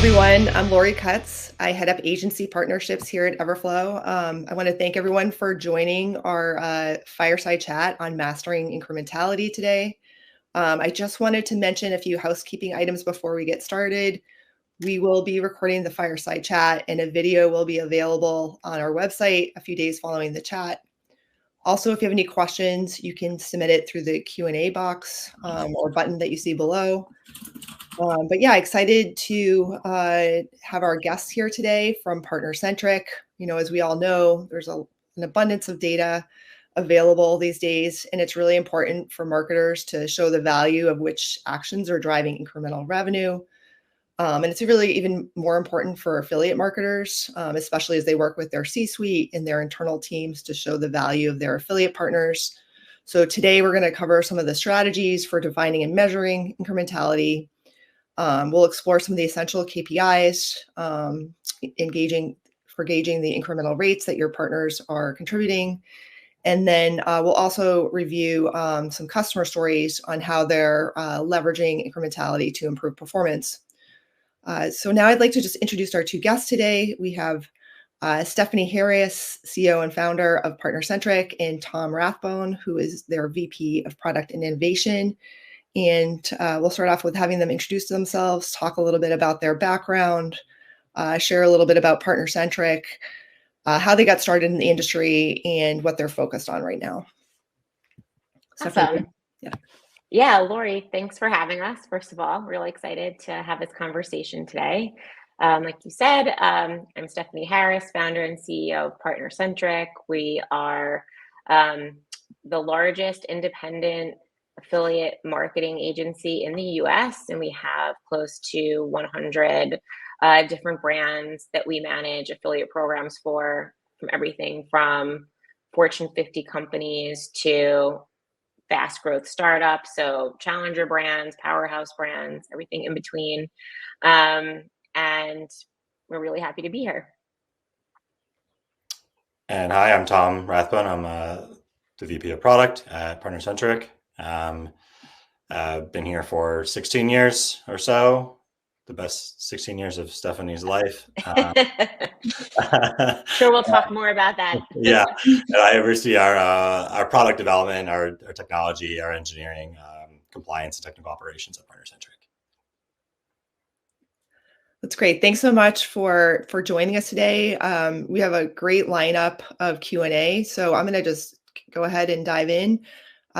everyone. I'm Lori Cutts. I head up agency partnerships here at Everflow. I want to thank everyone for joining our fireside chat on mastering incrementality today. I just wanted to mention a few housekeeping items before we get started. We will be recording the fireside chat, and a video will be available on our website a few days following the chat. Also, if you have any questions, you can submit it through the Q&A box or button that you see below. But yeah, excited to have our guests here today from Partner-Centric. You know, as we all know, there's an abundance of data available these days, and it's really important for marketers to show the value of which actions are driving incremental revenue. And it's really even more important for affiliate marketers, especially as they work with their C-suite and their internal teams to show the value of their affiliate partners. So today we're going to cover some of the strategies for defining and measuring incrementality. We'll explore some of the essential KPIs, gauging the incremental rates that your partners are contributing. And then we'll also review some customer stories on how they're leveraging incrementality to improve performance. So now I'd like to just introduce our two guests today. We have Stephanie Harris, CEO and founder of Partner-Centric, and Tom Rathbone, who is their VP of Product and Innovation. And we'll start off with having them introduce themselves, talk a little bit about their background, share a little bit about Partner-Centric, how they got started in the industry, and what they're focused on right now. Awesome. Yeah, Lori, thanks for having us. First of all, really excited to have this conversation today. Like you said, I'm Stephanie Harris, founder and CEO of Partner-Centric. We are the largest independent affiliate marketing agency in the US, and we have close to 100 different brands that we manage affiliate programs for, from everything from Fortune 50 companies to fast growth startups, so challenger brands, powerhouse brands, everything in between. And we're really happy to be here. And hi, I'm Tom Rathbone. I'm the VP of Product at Partner-Centric. I've been here for 16 years or so, the best 16 years of Stephanie's life. Sure, we'll talk more about that. Yeah, and I oversee our product development, our technology, our engineering, compliance, and technical operations at Partner-Centric. That's great. Thanks so much for joining us today. We have a great lineup of Q&A, so I'm going to just go ahead and dive in.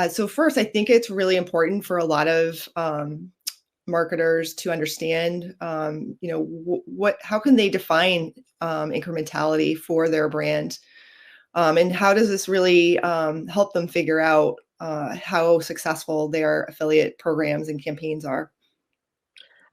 So first, I think it's really important for a lot of marketers to understand, how can they define incrementality for their brand, and how does this really help them figure out how successful their affiliate programs and campaigns are?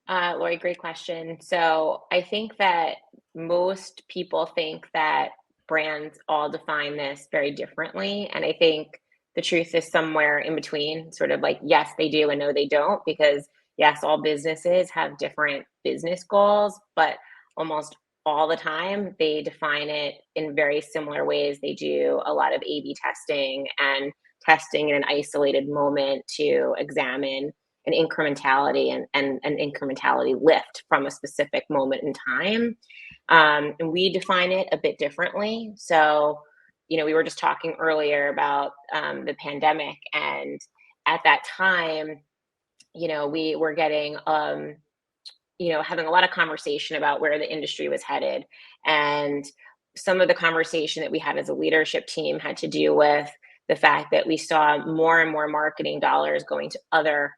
Lori, great question. So I think that most people think that brands all define this very differently. And I think the truth is somewhere in between, sort of like, yes, they do and no, they don't, because yes, all businesses have different business goals, but almost all the time they define it in very similar ways. They do a lot of A/B testing and testing in an isolated moment to examine an incrementality and an incrementality lift from a specific moment in time. And we define it a bit differently. So, we were just talking earlier about the pandemic, and at that time, we were getting, having a lot of conversation about where the industry was headed. And some of the conversation that we had as a leadership team had to do with the fact that we saw more and more marketing dollars going to other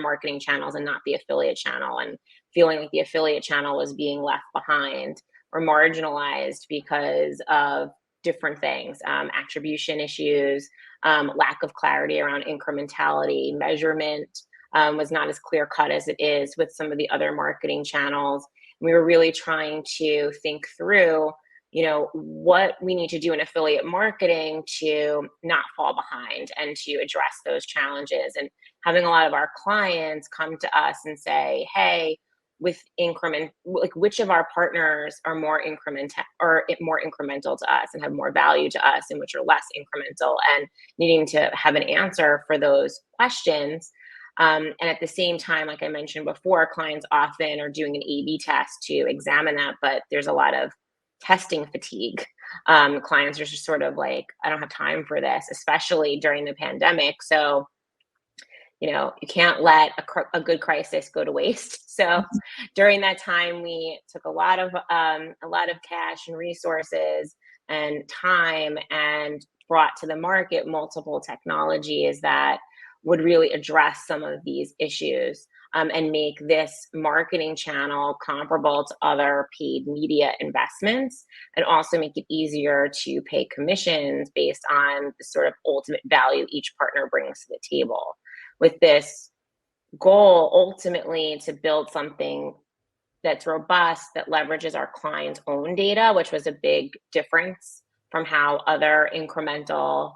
marketing channels, and not the affiliate channel, and feeling like the affiliate channel was being left behind or marginalized because of different things, attribution issues, lack of clarity around incrementality, measurement was not as clear cut as it is with some of the other marketing channels. We were really trying to think through, what we need to do in affiliate marketing to not fall behind and to address those challenges. And having a lot of our clients come to us and say, hey, with which of our partners are more incremental to us and have more value to us, and which are less incremental, and needing to have an answer for those questions. And at the same time, like I mentioned before, clients often are doing an A/B test to examine that, but there's a lot of testing fatigue. Clients are just sort of like, I don't have time for this, especially during the pandemic. So you can't let a good crisis go to waste. So during that time, we took a lot of cash and resources and time and brought to the market multiple technologies that would really address some of these issues, and make this marketing channel comparable to other paid media investments, and also make it easier to pay commissions based on the sort of ultimate value each partner brings to the table, with this goal ultimately to build something that's robust, that leverages our clients' own data, which was a big difference from how other incremental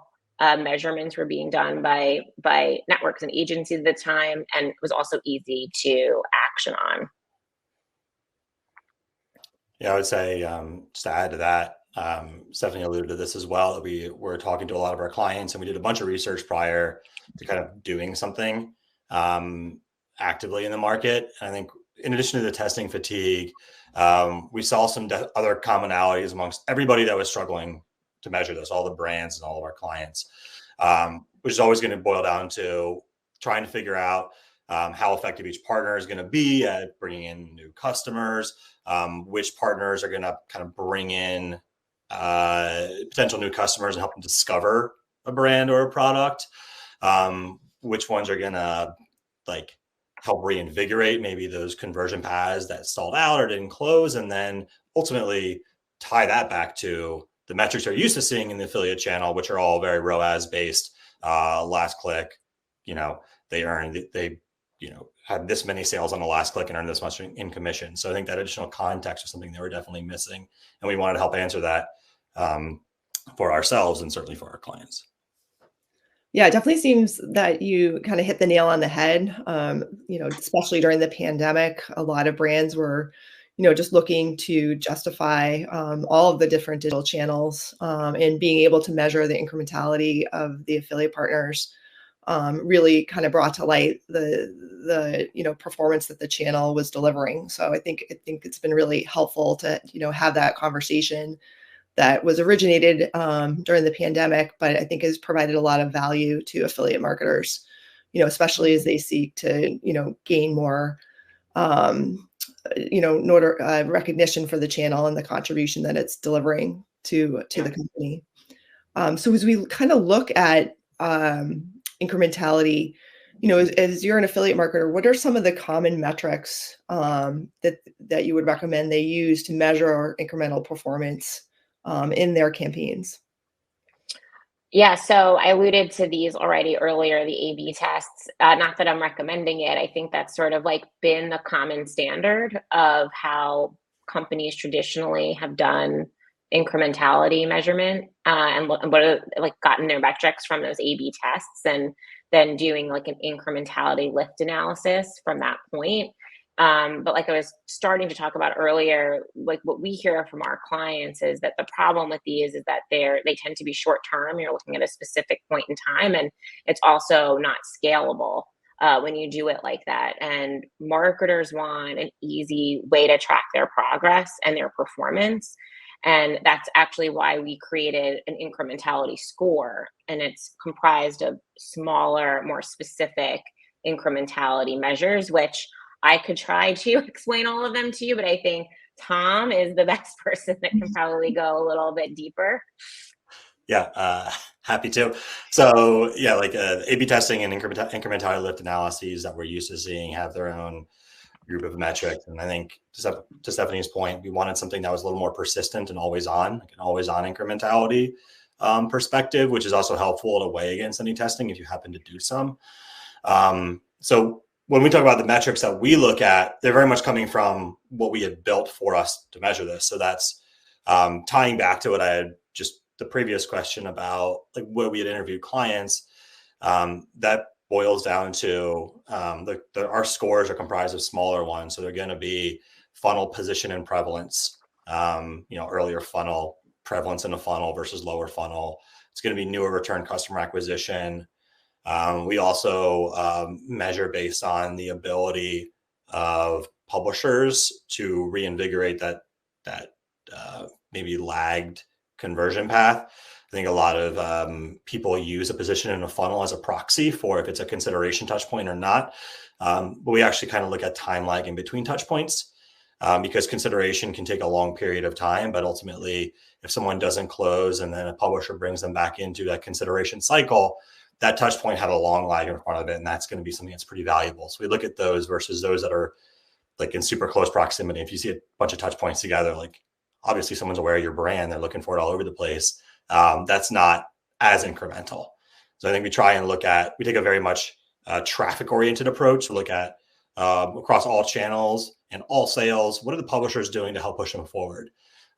measurements were being done by networks and agencies at the time, and it was also easy to action on. Yeah, I would say, just to add to that, Stephanie alluded to this as well, that we were talking to a lot of our clients and we did a bunch of research prior to kind of doing something actively in the market. And I think in addition to the testing fatigue, we saw some other commonalities amongst everybody that was struggling to measure this, all the brands and all of our clients, which is always going to boil down to trying to figure out how effective each partner is going to be at bringing in new customers, which partners are going to kind of bring in potential new customers and help them discover a brand or a product, which ones are going to like help reinvigorate maybe those conversion paths that stalled out or didn't close, and then ultimately tie that back to the metrics they're used to seeing in the affiliate channel, which are all very ROAS based, last click, they had this many sales on the last click and earned this much in commission. So I think that additional context was something they were definitely missing, and we wanted to help answer that for ourselves and certainly for our clients. Yeah, it definitely seems that you kind of hit the nail on the head. Especially during the pandemic, a lot of brands were, just looking to justify all of the different digital channels, and being able to measure the incrementality of the affiliate partners really kind of brought to light the performance that the channel was delivering. So I think it's been really helpful to have that conversation that was originated during the pandemic, but I think has provided a lot of value to affiliate marketers, especially as they seek to gain more recognition for the channel and the contribution that it's delivering to the company. So as we kind of look at incrementality, as you're an affiliate marketer, what are some of the common metrics that you would recommend they use to measure incremental performance in their campaigns? Yeah, so I alluded to these already earlier, the A/B tests. Not that I'm recommending it. I think that's sort of like been the common standard of how companies traditionally have done incrementality measurement, and what are like gotten their metrics from those A/B tests, and then doing like an incrementality lift analysis from that point. But like I was starting to talk about earlier, like what we hear from our clients is that the problem with these is that they tend to be short term. You're looking at a specific point in time, and it's also not scalable when you do it like that. And marketers want an easy way to track their progress and their performance. And that's actually why we created an incrementality score. And it's comprised of smaller, more specific incrementality measures, which I could try to explain all of them to you, but I think Tom is the best person that can probably go a little bit deeper. Yeah, happy to. So yeah, like A/B testing and incrementality lift analyses that we're used to seeing have their own group of metrics. And I think to Stephanie's point, we wanted something that was a little more persistent and always on, like an always on incrementality perspective, which is also helpful to weigh against any testing if you happen to do some. So when we talk about the metrics that we look at, they're very much coming from what we had built for us to measure this. So that's tying back to what I had just the previous question about like where we had interviewed clients. That boils down to our scores are comprised of smaller ones. So they're going to be funnel position and prevalence, earlier funnel prevalence in a funnel versus lower funnel. It's going to be newer return customer acquisition, We also measure based on the ability of publishers to reinvigorate that maybe lagged conversion path. I think a lot of people use a position in a funnel as a proxy for if it's a consideration touch point or not. But we actually kind of look at time lag in between touch points, because consideration can take a long period of time. But ultimately, if someone doesn't close and then a publisher brings them back into that consideration cycle, that touch point had a long lag in front of it. And that's going to be something that's pretty valuable. So we look at those versus those that are like in super close proximity. If you see a bunch of touch points together, like obviously someone's aware of your brand, they're looking for it all over the place. That's not as incremental. So I think we try and we take a very much traffic oriented approach to look at across all channels and all sales, what are the publishers doing to help push them forward?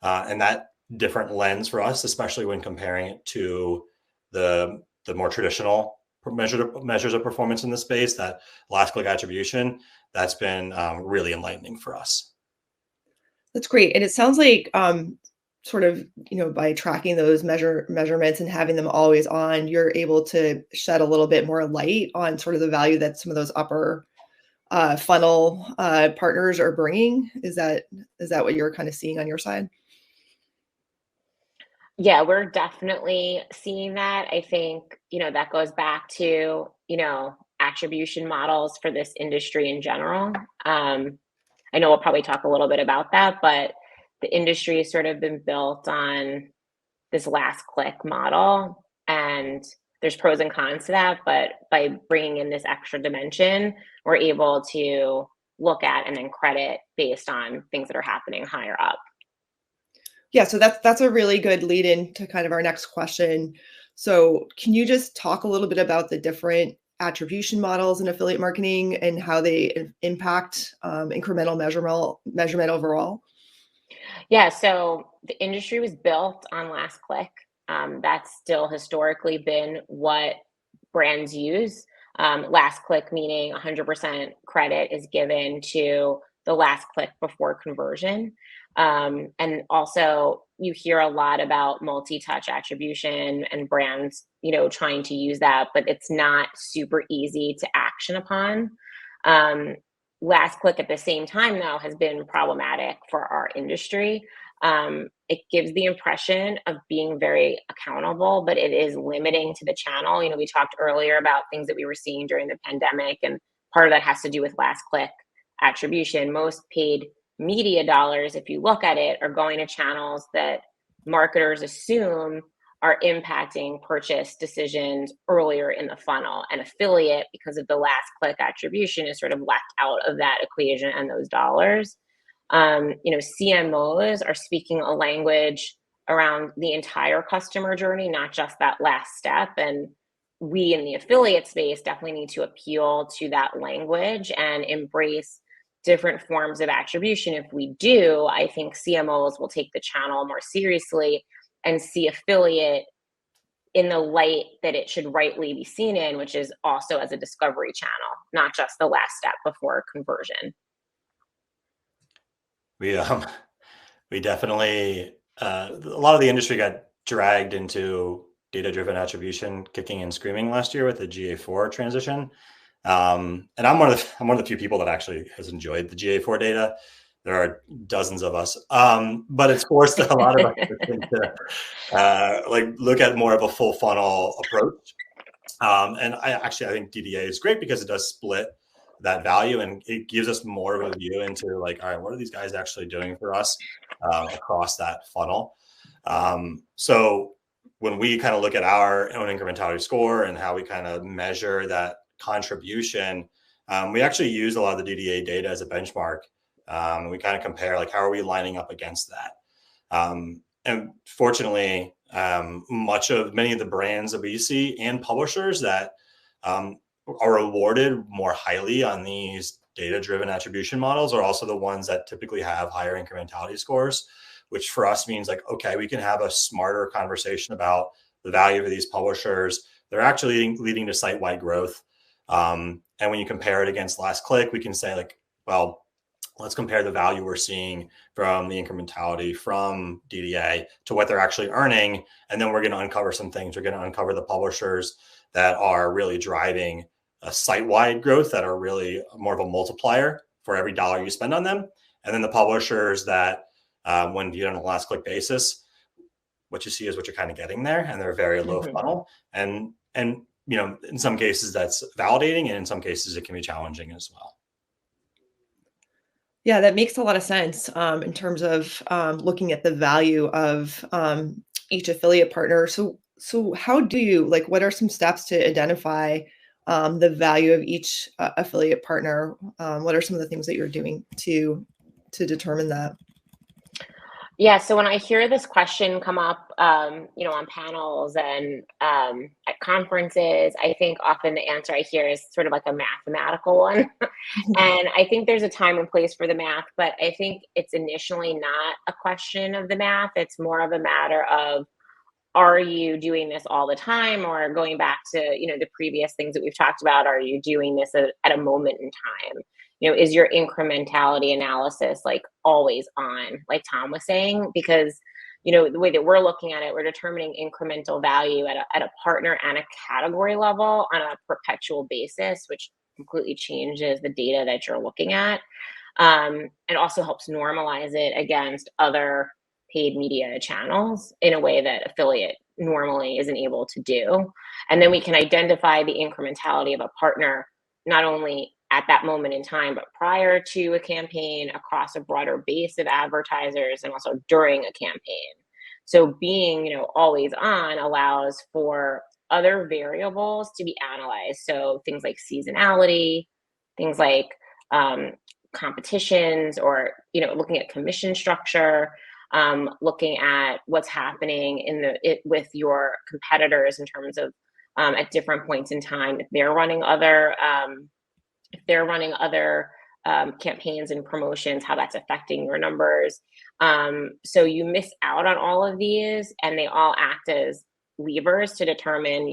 And that different lens for us, especially when comparing it to the more traditional measures of performance in the space, that last click attribution, that's been really enlightening for us. That's great. And it sounds like sort of, by tracking those measurements and having them always on, you're able to shed a little bit more light on sort of the value that some of those upper funnel partners are bringing. Is that what you're kind of seeing on your side? Yeah, we're definitely seeing that. I think, that goes back to, attribution models for this industry in general. I know we'll probably talk a little bit about that, but the industry has sort of been built on this last click model, and there's pros and cons to that. But by bringing in this extra dimension, we're able to look at and then credit based on things that are happening higher up. Yeah, so that's a really good lead in to kind of our next question. So can you just talk a little bit about the different attribution models in affiliate marketing and how they impact incremental measurement overall? Yeah, so the industry was built on last click. That's still historically been what brands use. Last click meaning 100% credit is given to the last click before conversion. And also, you hear a lot about multi-touch attribution and brands, trying to use that, but it's not super easy to action upon. Um, Last click at the same time, though, has been problematic for our industry. It gives the impression of being very accountable, but it is limiting to the channel. We talked earlier about things that we were seeing during the pandemic, and part of that has to do with last click attribution. Most paid media dollars, if you look at it, are going to channels that marketers assume are impacting purchase decisions earlier in the funnel. And affiliate, because of the last click attribution, is sort of left out of that equation and those dollars. CMOs are speaking a language around the entire customer journey, not just that last step. And we in the affiliate space definitely need to appeal to that language and embrace different forms of attribution. If we do, I think CMOs will take the channel more seriously and see affiliate in the light that it should rightly be seen in, which is also as a discovery channel, not just the last step before conversion. We we definitely a lot of the industry got dragged into data-driven attribution kicking and screaming last year with the GA4 transition. And I'm one of the few people that actually has enjoyed the GA4 data. There are dozens of us, but it's forced a lot of us to look at more of a full funnel approach. And I think DDA is great because it does split that value and it gives us more of a view into like, all right, what are these guys actually doing for us across that funnel? So when we kind of look at our own incrementality score and how we kind of measure that contribution, we actually use a lot of the DDA data as a benchmark. And we kind of compare like, how are we lining up against that? And fortunately, many of the brands that we see and publishers that are rewarded more highly on these data-driven attribution models are also the ones that typically have higher incrementality scores, which for us means like, okay, we can have a smarter conversation about the value of these publishers. They're actually leading to site-wide growth. And when you compare it against last click, we can say like, well, let's compare the value we're seeing from the incrementality from DDA to what they're actually earning. And then we're going to uncover some things. We're going to uncover the publishers that are really driving a site-wide growth, that are really more of a multiplier for every dollar you spend on them. And then the publishers that, when viewed on a last click basis, what you see is what you're kind of getting there, and they're very low funnel. And in some cases that's validating, and in some cases it can be challenging as well. Yeah, that makes a lot of sense in terms of looking at the value of each affiliate partner. So how do you what are some steps to identify the value of each affiliate partner? What are some of the things that you're doing to determine that? Yeah, so when I hear this question come up, on panels and at conferences, I think often the answer I hear is sort of like a mathematical one. And I think there's a time and place for the math, but I think it's initially not a question of the math. It's more of a matter of, are you doing this all the time? Or going back to, the previous things that we've talked about, are you doing this at a moment in time? Is your incrementality analysis like always on, like Tom was saying? Because, the way that we're looking at it, we're determining incremental value at a partner and a category level on a perpetual basis, which completely changes the data that you're looking at. And also helps normalize it against other paid media channels in a way that affiliate normally isn't able to do. And then we can identify the incrementality of a partner, not only at that moment in time, but prior to a campaign, across a broader base of advertisers, and also during a campaign. So being, always on allows for other variables to be analyzed. So things like seasonality, things like um, competitions, or looking at commission structure, looking at what's happening with your competitors in terms of at different points in time, if they're running other campaigns and promotions, how that's affecting your numbers. So you miss out on all of these, and they all act as levers to determine,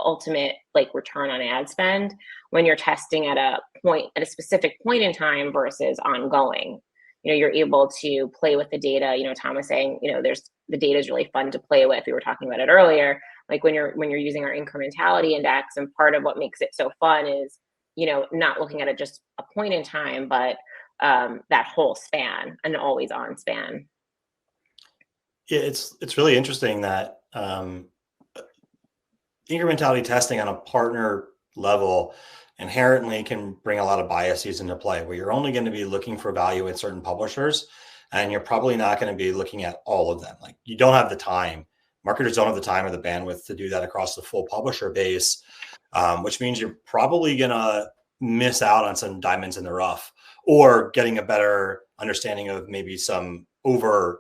ultimate like return on ad spend when you're testing at a specific point in time versus ongoing. You're able to play with the data. Tom was saying, there's the data is really fun to play with. We were talking about it earlier. Like when you're using our incrementality index, and part of what makes it so fun is, not looking at it just a point in time, but that whole span, an always on span. Yeah, it's really interesting that incrementality testing on a partner level inherently can bring a lot of biases into play, where you're only going to be looking for value in certain publishers, and you're probably not going to be looking at all of them. Like, you don't have the time. Marketers don't have the time or the bandwidth to do that across the full publisher base, which means you're probably going to miss out on some diamonds in the rough, or getting a better understanding of maybe some overpayment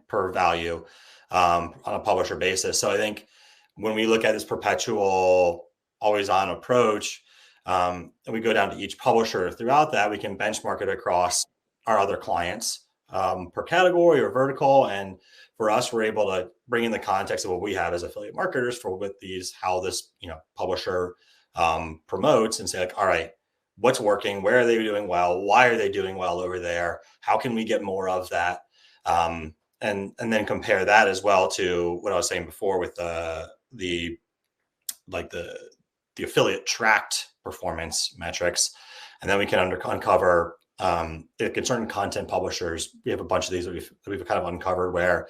per value on a publisher basis. So I think when we look at this perpetual always on approach, and we go down to each publisher throughout that, we can benchmark it across our other clients per category or vertical. And for us, we're able to bring in the context of what we have as affiliate marketers for with these, how this publisher promotes, and say, like, all right, what's working? Where are they doing well? Why are they doing well over there? How can we get more of that? And then compare that as well to what I was saying before with the affiliate tracked performance metrics. And then we can uncover certain content publishers. We have a bunch of these that we've kind of uncovered, where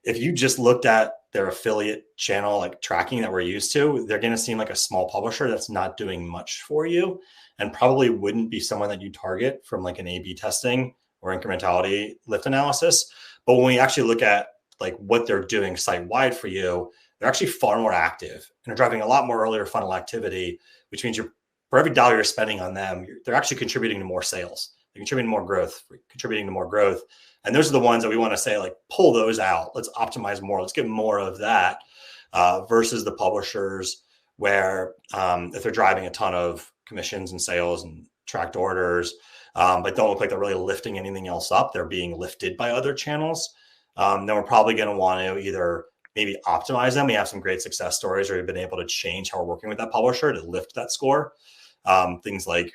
if you just looked at their affiliate channel, like tracking that we're used to, they're going to seem like a small publisher that's not doing much for you, and probably wouldn't be someone that you target from like an A/B testing or incrementality lift analysis. But when we actually look at like what they're doing site-wide for you, they're actually far more active and are driving a lot more earlier funnel activity, which means for every dollar you're spending on them, they're actually contributing to more sales. They're contributing to more growth. And those are the ones that we want to say, like, pull those out. Let's optimize more. Let's get more of that versus the publishers where if they're driving a ton of commissions and sales and tracked orders, but don't look like they're really lifting anything else up, they're being lifted by other channels, then we're probably going to want to either maybe optimize them. We have some great success stories where we've been able to change how we're working with that publisher to lift that score. Things like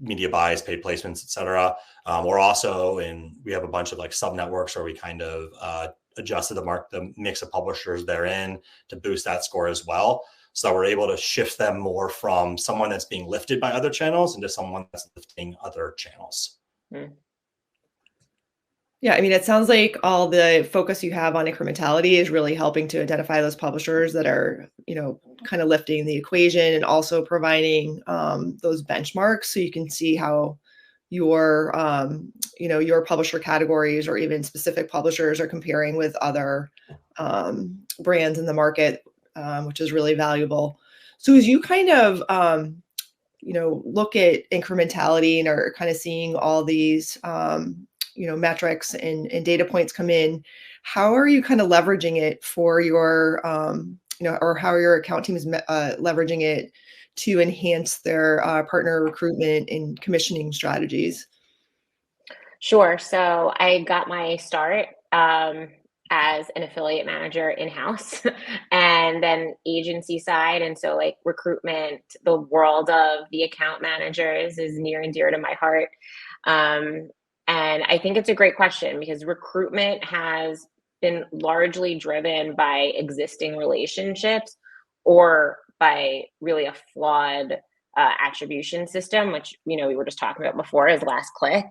media buys, paid placements, et cetera. We have a bunch of like sub networks where we kind of adjusted the mix of publishers therein to boost that score as well. So we're able to shift them more from someone that's being lifted by other channels into someone that's lifting other channels. Yeah, I mean, it sounds like all the focus you have on incrementality is really helping to identify those publishers that are, kind of lifting the equation and also providing those benchmarks so you can see how your, your publisher categories or even specific publishers are comparing with other brands in the market, which is really valuable. So as you kind of, look at incrementality and are kind of seeing all these, metrics and data points come in, how are you kind of leveraging it for your, or how your account team is leveraging it to enhance their partner recruitment and commissioning strategies? Sure. So I got my start as an affiliate manager in-house and then agency side. And so like recruitment, the world of the account managers is near and dear to my heart. And I think it's a great question because recruitment has been largely driven by existing relationships or by really a flawed attribution system, which we were just talking about before, is last click.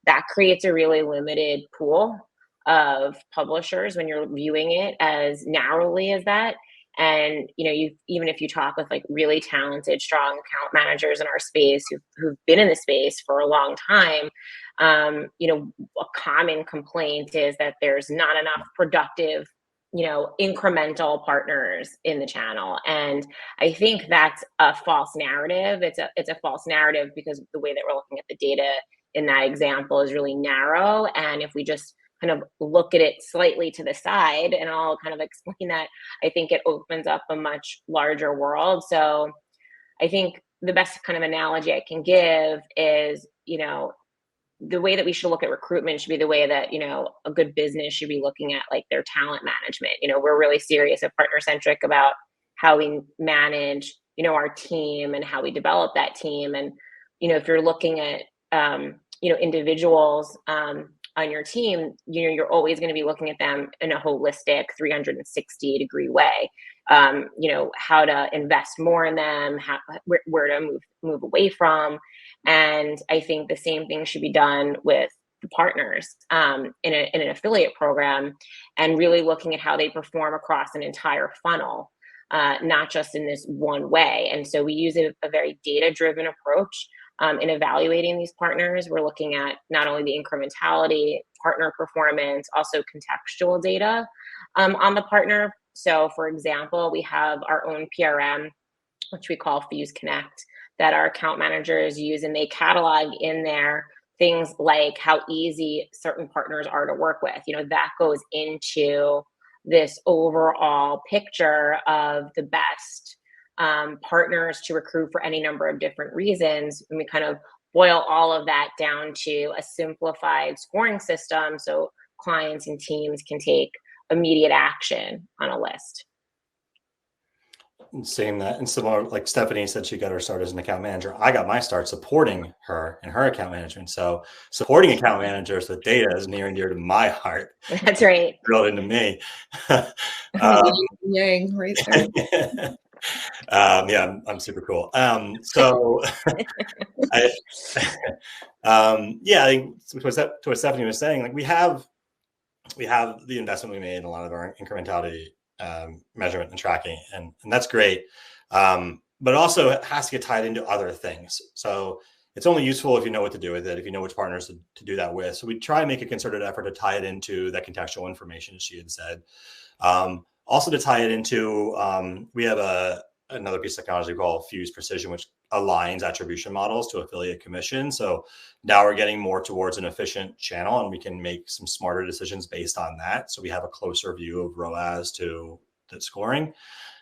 That creates a really limited pool of publishers when you're viewing it as narrowly as that. And even if you talk with like really talented, strong account managers in our space who've been in the space for a long time, a common complaint is that there's not enough productive, incremental partners in the channel. And I think that's a false narrative. It's a false narrative because the way that we're looking at the data in that example is really narrow. And if we just kind of look at it slightly to the side, and I'll kind of explain that, I think it opens up a much larger world. So I think the best kind of analogy I can give is, the way that we should look at recruitment should be the way that, a good business should be looking at like their talent management. We're really serious at Partner Centric about how we manage, our team and how we develop that team. And, if you're looking at, individuals on your team, you're always going to be looking at them in a holistic 360-degree way. How to invest more in them, where to move away from. And I think the same thing should be done with the partners in an affiliate program, and really looking at how they perform across an entire funnel, not just in this one way. And so we use a very data-driven approach in evaluating these partners. We're looking at not only the incrementality, partner performance, also contextual data on the partner. So for example, we have our own PRM, which we call Fuse Connect, that our account managers use, and they catalog in there things like how easy certain partners are to work with. That goes into this overall picture of the best partners to recruit for any number of different reasons. And we kind of boil all of that down to a simplified scoring system so clients and teams can take immediate action on a list. Same that, and similar, like Stephanie said, she got her start as an account manager. I got my start supporting her in her account management. So supporting account managers with data is near and dear to my heart. That's right. Drilled into me. Yang, right there. Yeah, I'm super cool. So I think to what Stephanie was saying, like we have the investment we made in a lot of our incrementality measurement and tracking, and that's great. But also it has to get tied into other things. So it's only useful if you know what to do with it, if you know which partners to do that with. So we try and make a concerted effort to tie it into that contextual information, as she had said. Also to tie it into, we have another piece of technology called Fuse Precision, which aligns attribution models to affiliate commission. So now we're getting more towards an efficient channel, and we can make some smarter decisions based on that. So we have a closer view of ROAS to the scoring.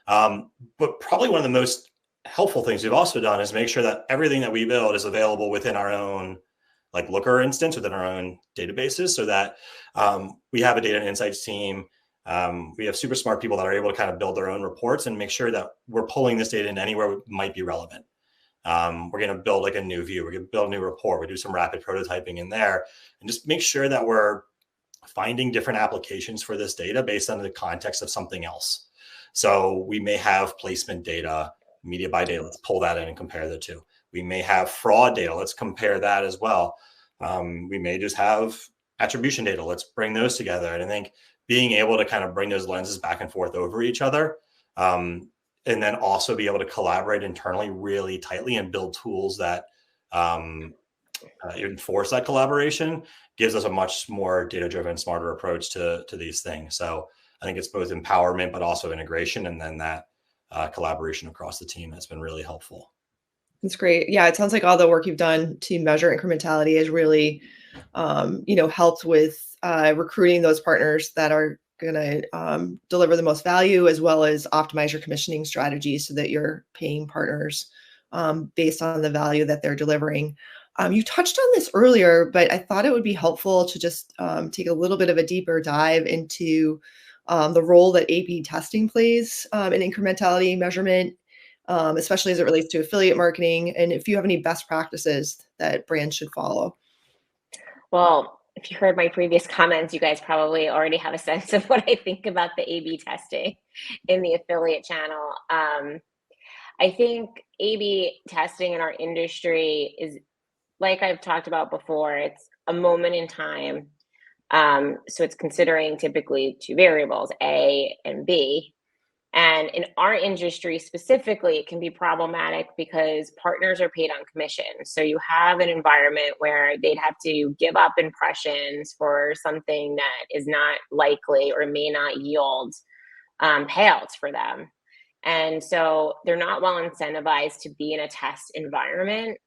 But probably one of the most helpful things we've also done is make sure that everything that we build is available within our own like Looker instance, within our own databases, so that we have a data and insights team. We have super smart people that are able to kind of build their own reports and make sure that we're pulling this data in anywhere it might be relevant. We're going to build like a new view. We're going to build a new report. We do some rapid prototyping in there and just make sure that we're finding different applications for this data based on the context of something else. So we may have placement data, media buy data. Let's pull that in and compare the two. We may have fraud data. Let's compare that as well. We may just have attribution data. Let's bring those together. And I think being able to kind of bring those lenses back and forth over each other, and then also be able to collaborate internally really tightly and build tools that enforce that collaboration gives us a much more data-driven, smarter approach to these things. So I think it's both empowerment, but also integration, and then that collaboration across the team has been really helpful. That's great. Yeah, it sounds like all the work you've done to measure incrementality has really, helped with recruiting those partners that are going to deliver the most value, as well as optimize your commissioning strategy so that you're paying partners based on the value that they're delivering. You touched on this earlier, but I thought it would be helpful to just take a little bit of a deeper dive into the role that A/B testing plays in incrementality measurement, especially as it relates to affiliate marketing, and if you have any best practices that brands should follow. Well, if you heard my previous comments, you guys probably already have a sense of what I think about the A/B testing in the affiliate channel. I think A/B testing in our industry is, like I've talked about before, it's a moment in time. So it's considering typically two variables, A and B. And in our industry specifically, it can be problematic because partners are paid on commission. So you have an environment where they'd have to give up impressions for something that is not likely or may not yield payouts for them. And so they're not well incentivized to be in a test environment.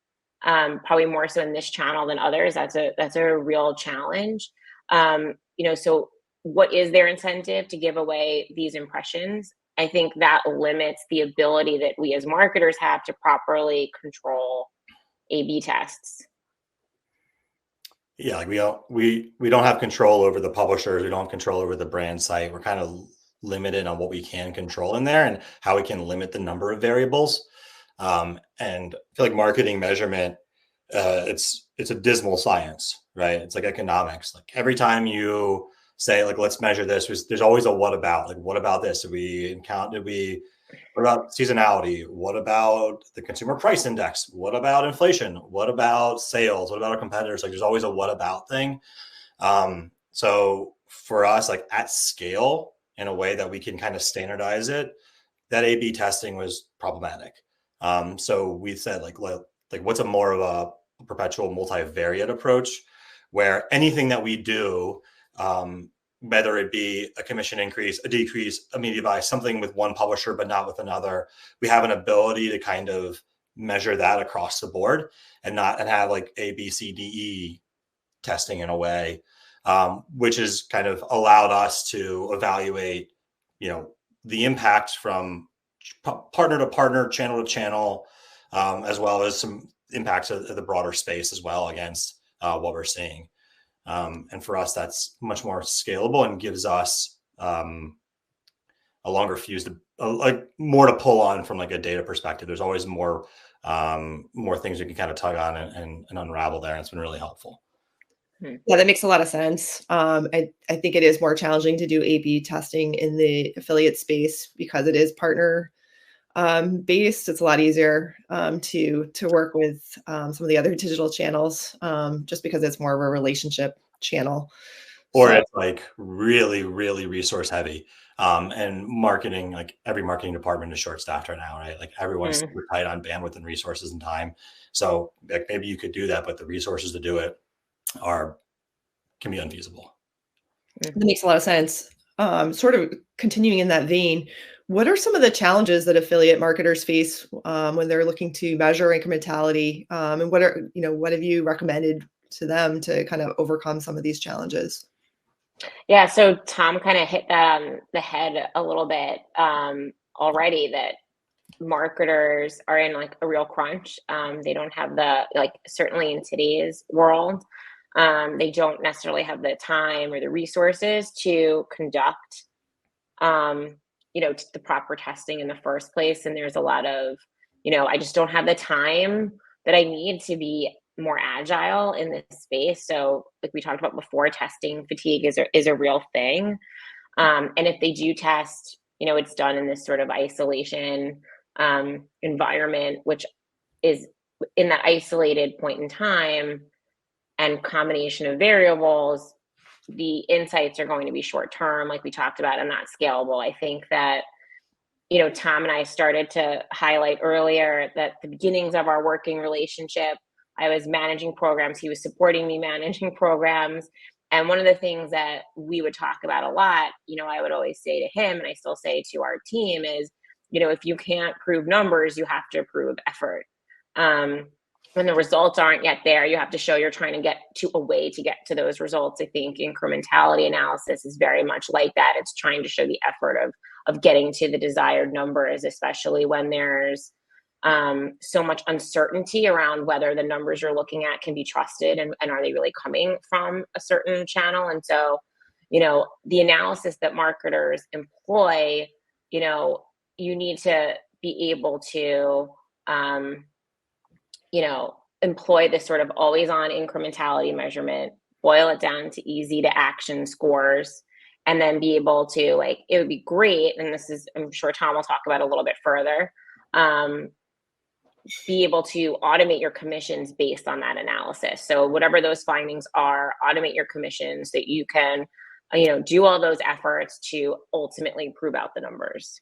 Probably more so in this channel than others. That's a real challenge. So what is their incentive to give away these impressions? I think that limits the ability that we as marketers have to properly control A/B tests. Yeah, like we don't have control over the publishers. We don't have control over the brand site. We're kind of limited on what we can control in there and how we can limit the number of variables. And I feel like marketing measurement, it's a dismal science, right? It's like economics. Like every time you say like let's measure this, there's always a what about. Like what about this? What about seasonality? What about the consumer price index? What about inflation? What about sales? What about our competitors? Like there's always a what about thing. So for us, like at scale, in a way that we can kind of standardize it, that A/B testing was problematic. So we said like what's a more of a perpetual multivariate approach where anything that we do, whether it be a commission increase, a decrease, a media buy, something with one publisher but not with another, we have an ability to kind of measure that across the board and have like A, B, C, D, E testing in a way, which has kind of allowed us to evaluate, the impact from partner to partner, channel to channel, as well as some impacts of the broader space as well against what we're seeing. And for us, that's much more scalable and gives us a longer fuse like more to pull on from like a data perspective. There's always more things we can kind of tug on and unravel there. And it's been really helpful. Yeah, that makes a lot of sense. I think it is more challenging to do A/B testing in the affiliate space because it is partner based. It's a lot easier to work with some of the other digital channels just because it's more of a relationship channel. Or So, it's like really, really resource heavy. And marketing, like every marketing department is short staffed right now, right? Like everyone's super tight on bandwidth and resources and time. So like maybe you could do that, but the resources to do it can be unfeasible. that makes a lot of sense. Sort of continuing in that vein, what are some of the challenges that affiliate marketers face when they're looking to measure incrementality? And what have you recommended to them to kind of overcome some of these challenges? Yeah, so Tom kind of hit that on the head a little bit already, that marketers are in like a real crunch. They don't have certainly in today's world, they don't necessarily have the time or the resources to conduct, the proper testing in the first place. And there's a lot of I just don't have the time that I need to be more agile in this space. So, like we talked about before, testing fatigue is a real thing. And if they do test, it's done in this sort of isolation environment, which is in that isolated point in time and combination of variables, the insights are going to be short term, like we talked about, and not scalable. I think that, Tom and I started to highlight earlier that the beginnings of our working relationship, I was managing programs, he was supporting me managing programs. And one of the things that we would talk about a lot, I would always say to him, and I still say to our team, is, if you can't prove numbers, you have to prove effort. When the results aren't yet there, you have to show you're trying to get to a way to get to those results. I think incrementality analysis is very much like that. It's trying to show the effort of getting to the desired numbers, especially when there's so much uncertainty around whether the numbers you're looking at can be trusted, and are they really coming from a certain channel. And so, the analysis that marketers employ, you need to be able to employ this sort of always on incrementality measurement, boil it down to easy to action scores, and then be able to, like, it would be great. And this is, I'm sure Tom will talk about a little bit further, be able to automate your commissions based on that analysis. So whatever those findings are, automate your commissions so that you can, do all those efforts to ultimately prove out the numbers.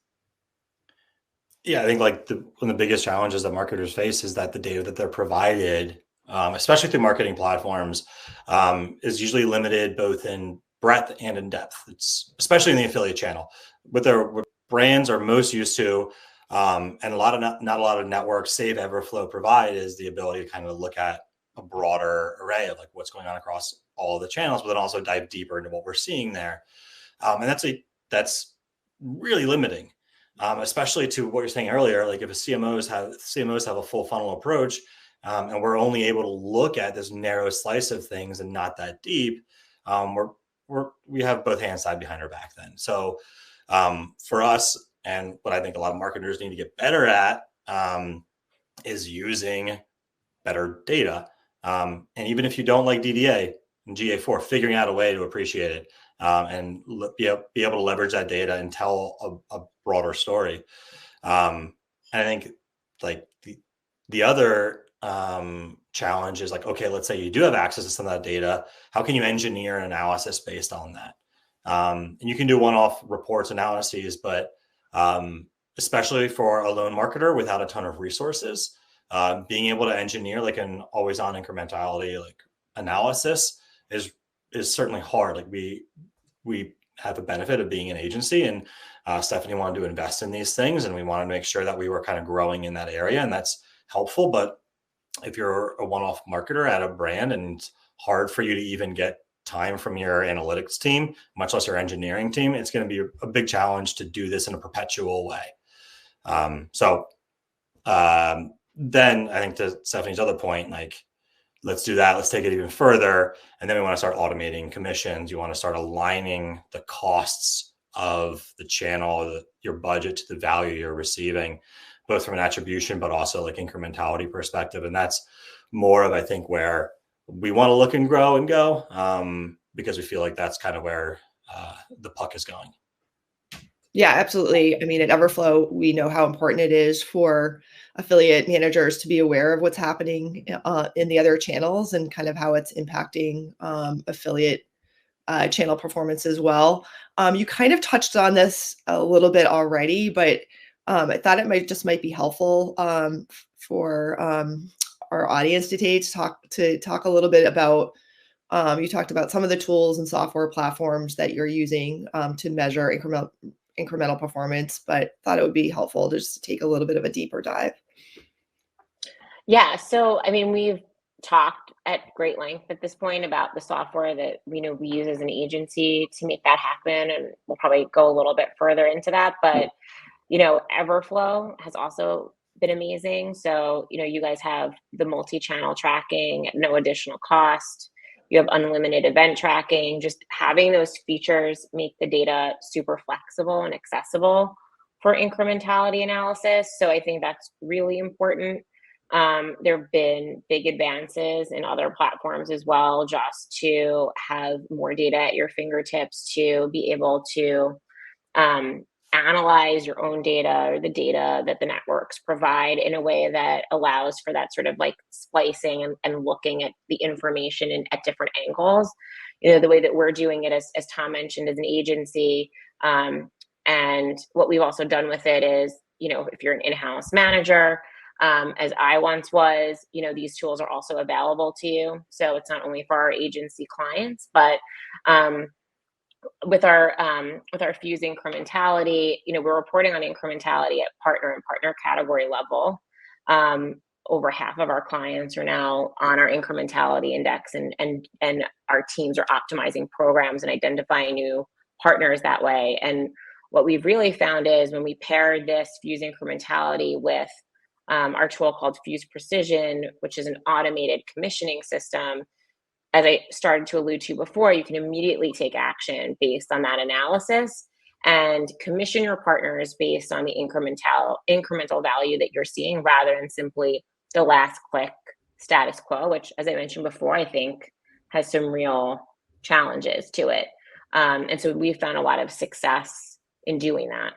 Yeah, I think like one of the biggest challenges that marketers face is that the data that they're provided, especially through marketing platforms, is usually limited both in breadth and in depth. It's especially in the affiliate channel. What brands are most used to, and not a lot of networks, save Everflow, provide is the ability to kind of look at a broader array of like what's going on across all of the channels, but then also dive deeper into what we're seeing there. And that's really limiting. Especially to what you're saying earlier, like if CMOs have a full funnel approach, and we're only able to look at this narrow slice of things and not that deep, we have both hands tied behind our back then. So for us, and what I think a lot of marketers need to get better at, is using better data. And even if you don't like DDA and GA4, figuring out a way to appreciate it, and be able to leverage that data and tell a broader story. And I think like the other challenge is like, okay, let's say you do have access to some of that data. How can you engineer an analysis based on that? And you can do one-off reports analyses, but especially for a lone marketer without a ton of resources, being able to engineer like an always-on incrementality like analysis is certainly hard. Like we have the benefit of being an agency, and Stephanie wanted to invest in these things, and we wanted to make sure that we were kind of growing in that area, and that's helpful. But if you're a one-off marketer at a brand and it's hard for you to even get time from your analytics team, much less your engineering team, it's going to be a big challenge to do this in a perpetual way. Then I think to Stephanie's other point, like, let's do that. Let's take it even further. And then we want to start automating commissions. You want to start aligning the costs of the channel, your budget to the value you're receiving, both from an attribution, but also like incrementality perspective. And that's more of, I think, where we want to look and grow and go, because we feel like that's kind of where the puck is going. Yeah, absolutely. I mean, at Everflow, we know how important it is for affiliate managers to be aware of what's happening in the other channels and kind of how it's impacting affiliate channel performance as well. You kind of touched on this a little bit already, but I thought it might be helpful for our audience today to talk a little bit about. You talked about some of the tools and software platforms that you're using to measure incremental performance, but thought it would be helpful just to take a little bit of a deeper dive. Yeah, so I mean, we've talked at great length at this point about the software that we use as an agency to make that happen, and we'll probably go a little bit further into that. But Everflow has also been amazing. So you guys have the multi-channel tracking at no additional cost. You have unlimited event tracking. Just having those features make the data super flexible and accessible for incrementality analysis. So I think that's really important. There have been big advances in other platforms as well, just to have more data at your fingertips to be able to um, analyze your own data or the data that the networks provide in a way that allows for that sort of like splicing and looking at the information at different angles. You know, the way that we're doing it, as Tom mentioned, as an agency. And what we've also done with it is, you know, if you're an in-house manager, as I once was, you know, these tools are also available to you. So it's not only for our agency clients, but with our Fuse incrementality, you know, we're reporting on incrementality at partner and partner category level. Over half of our clients are now on our incrementality index, and our teams are optimizing programs and identifying new partners that way. And what we've really found is when we pair this Fuse incrementality with our tool called Fuse Precision, which is an automated commissioning system, as I started to allude to before, you can immediately take action based on that analysis and commission your partners based on the incremental value that you're seeing rather than simply the last click status quo, which, as I mentioned before, I think has some real challenges to it. And so we've found a lot of success in doing that.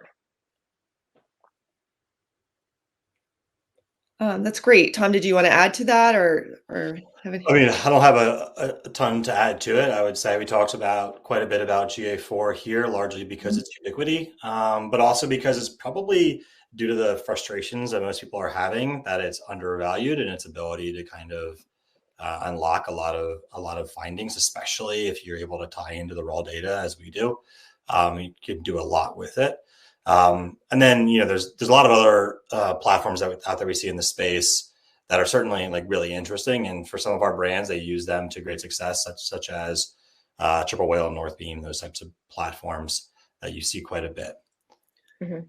That's great. Tom, did you want to add to that or have any? I mean, I don't have a ton to add to it. I would say we talked about quite a bit about GA4 here, largely because it's ubiquity, but also because it's probably due to the frustrations that most people are having that it's undervalued in its ability to kind of unlock a lot of findings, especially if you're able to tie into the raw data as we do. You can do a lot with it. And then, you know, there's a lot of other platforms out there we see in the space that are certainly like really interesting. And for some of our brands, they use them to great success, such as Triple Whale and Northbeam, those types of platforms that you see quite a bit. Mm-hmm.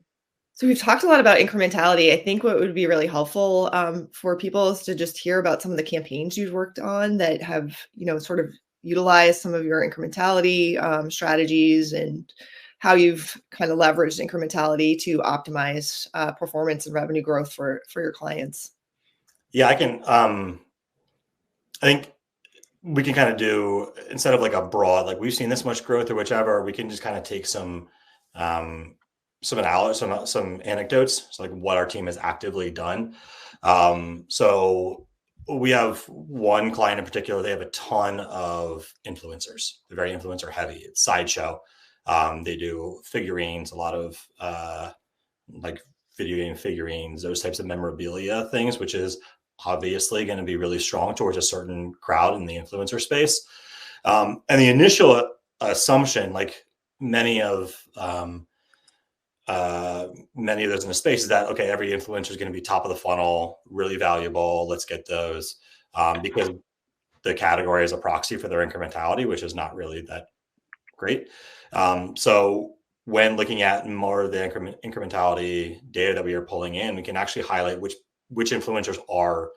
So we've talked a lot about incrementality. I think what would be really helpful for people is to just hear about some of the campaigns you've worked on that have, you know, sort of utilized some of your incrementality strategies and how you've kind of leveraged incrementality to optimize performance and revenue growth for your clients. Yeah, I can. I think we can kind of do, instead of like a broad, like we've seen this much growth or whichever, we can just kind of take some anecdotes, so like what our team has actively done. So we have one client in particular. They have a ton of influencers. They're very influencer heavy. It's Sideshow. They do figurines, a lot of like video game figurines, those types of memorabilia things, which is obviously going to be really strong towards a certain crowd in the influencer space. And the initial assumption, like many of those in the space, is that, okay, every influencer is going to be top of the funnel, really valuable. Let's get those because the category is a proxy for their incrementality, which is not really that great. So when looking at more of the incrementality data that we are pulling in, we can actually highlight which influencers are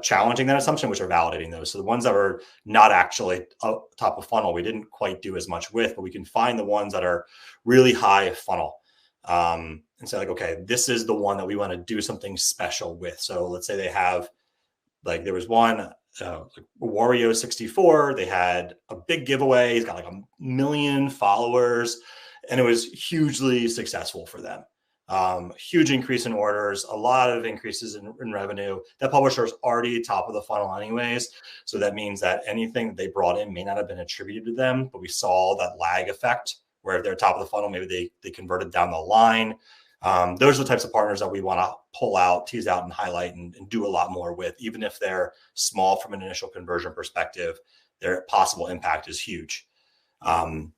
challenging that assumption, which are validating those. So the ones that are not actually top of funnel, we didn't quite do as much with, but we can find the ones that are really high funnel. And say like, okay, this is the one that we want to do something special with. So let's say they have, like there was one, like Wario 64, they had a big giveaway. He's got like 1 million followers, and it was hugely successful for them. Huge increase in orders, a lot of increases in revenue. That publisher is already top of the funnel anyways. So that means that anything they brought in may not have been attributed to them, but we saw that lag effect where if they're top of the funnel, maybe they converted down the line. Those are the types of partners that we want to pull out, tease out, and highlight and do a lot more with, even if they're small from an initial conversion perspective. Their possible impact is huge. And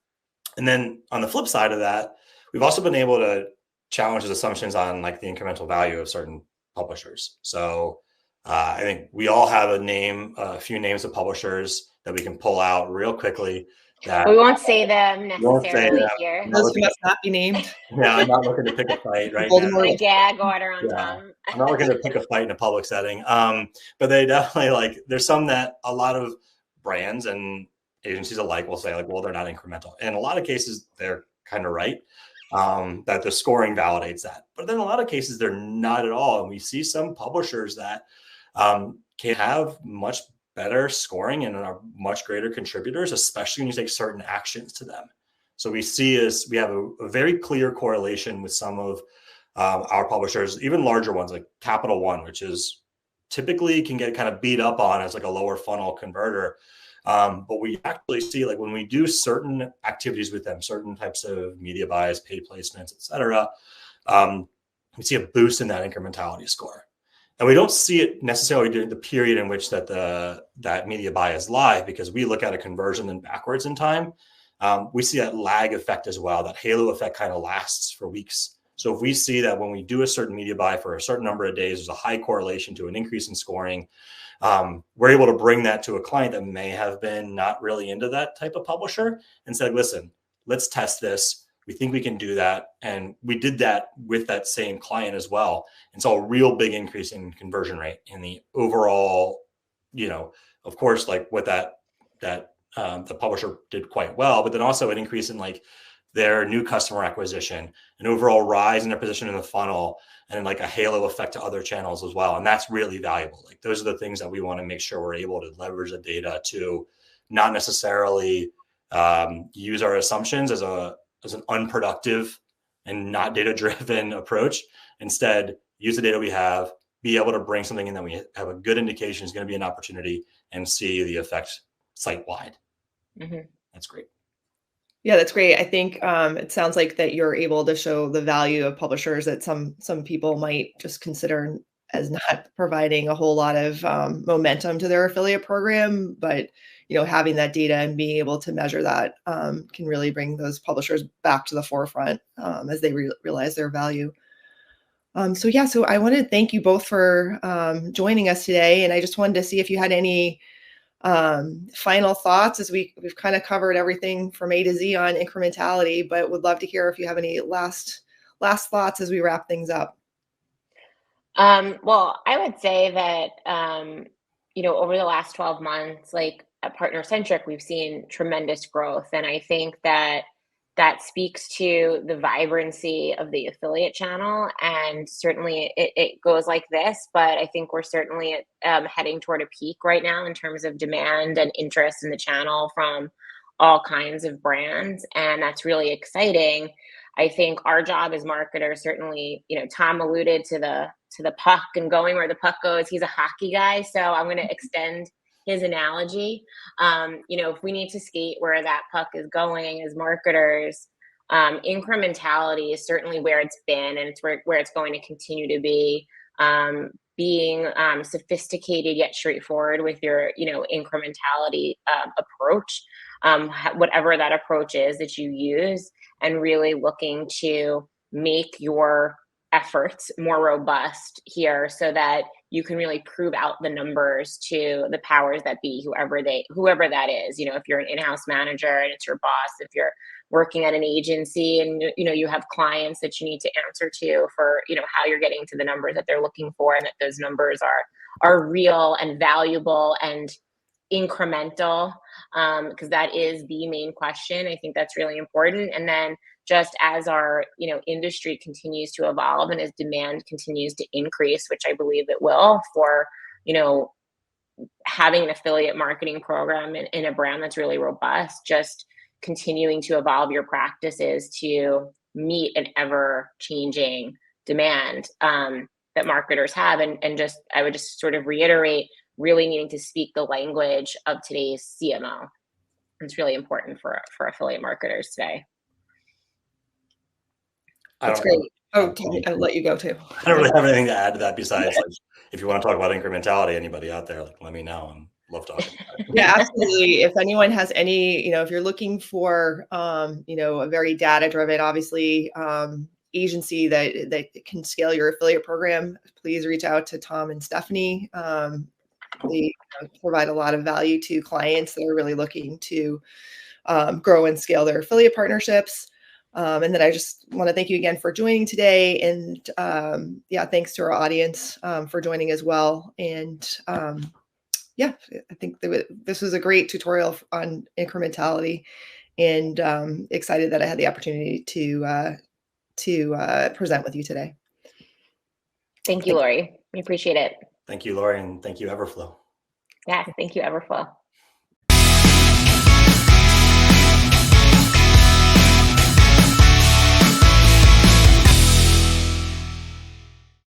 then on the flip side of that, we've also been able to challenge those assumptions on like the incremental value of certain publishers. So I think we all have a few names of publishers that we can pull out real quickly. We won't say them necessarily here. Those who must not be named. Yeah, I'm not looking to pick a fight right now. now. A gag order on yeah. Tom. I'm not looking to pick a fight in a public setting. But they definitely, like, there's some that a lot of brands and agencies alike will say like, well, they're not incremental. In a lot of cases, they're kind of right. that the scoring validates that. But then in a lot of cases, they're not at all. And we see some publishers that can have much better scoring and are much greater contributors, especially when you take certain actions to them. So we have a very clear correlation with some of our publishers, even larger ones like Capital One, which is typically can get kind of beat up on as like a lower funnel converter. But we actually see, like, when we do certain activities with them, certain types of media buys, paid placements, et cetera, we see a boost in that incrementality score. And we don't see it necessarily during the period in which that media buy is live, because we look at a conversion then backwards in time. We see that lag effect as well. That halo effect kind of lasts for weeks. So if we see that when we do a certain media buy for a certain number of days, there's a high correlation to an increase in scoring, we're able to bring that to a client that may have been not really into that type of publisher and say, listen, let's test this. We think we can do that. And we did that with that same client as well. And saw a real big increase in conversion rate in the overall, of course, like what the publisher did quite well, but then also an increase in like their new customer acquisition, an overall rise in their position in the funnel, and like a halo effect to other channels as well. And that's really valuable. Like, those are the things that we want to make sure we're able to leverage the data to not necessarily use our assumptions as an unproductive and not data-driven approach. Instead, use the data we have, be able to bring something in that we have a good indication is going to be an opportunity, and see the effect site-wide. Mm-hmm. That's great. Yeah, that's great. I think it sounds like that you're able to show the value of publishers that some people might just consider as not providing a whole lot of momentum to their affiliate program, but having that data and being able to measure that can really bring those publishers back to the forefront as they realize their value. So I wanted to thank you both for joining us today, and I just wanted to see if you had any final thoughts, as we've kind of covered everything from A to Z on incrementality, but would love to hear if you have any last thoughts as we wrap things up. Well, I would say that, over the last 12 months, like at Partner Centric, we've seen tremendous growth. And I think that speaks to the vibrancy of the affiliate channel. And certainly it goes like this, but I think we're certainly heading toward a peak right now in terms of demand and interest in the channel from all kinds of brands. And that's really exciting. I think our job as marketers, certainly, Tom alluded to the puck and going where the puck goes. He's a hockey guy, so I'm going to extend his analogy. If we need to skate where that puck is going as marketers, incrementality is certainly where it's been, and it's where it's going to continue to be. Being sophisticated yet straightforward with your, incrementality approach, whatever that approach is that you use, and really looking to make your efforts more robust here so that you can really prove out the numbers to the powers that be, whoever that is. If you're an in-house manager and it's your boss, if you're working at an agency and you have clients that you need to answer to for how you're getting to the numbers that they're looking for, and that those numbers are real and valuable and incremental, because that is the main question. I think that's really important. And then just as our industry continues to evolve and as demand continues to increase, which I believe it will, for having an affiliate marketing program in a brand that's really robust, just continuing to evolve your practices to meet an ever changing demand that marketers have. And just I would just sort of reiterate, really needing to speak the language of today's CMO. It's really important for affiliate marketers today. That's great. Oh, I'll let you go too. I don't really have anything to add to that besides, like, if you want to talk about incrementality, anybody out there, like, let me know. I love talking about it. Yeah, absolutely. If anyone has any, if you're looking for, a very data-driven, obviously, agency that can scale your affiliate program, please reach out to Tom and Stephanie. They provide a lot of value to clients that are really looking to grow and scale their affiliate partnerships. And then I just want to thank you again for joining today. And thanks to our audience for joining as well. And I think this was a great tutorial on incrementality, and excited that I had the opportunity to to present with you today. Thank you, Lori. We appreciate it. Thank you, Lori, and thank you, Everflow. Yeah, thank you, Everflow.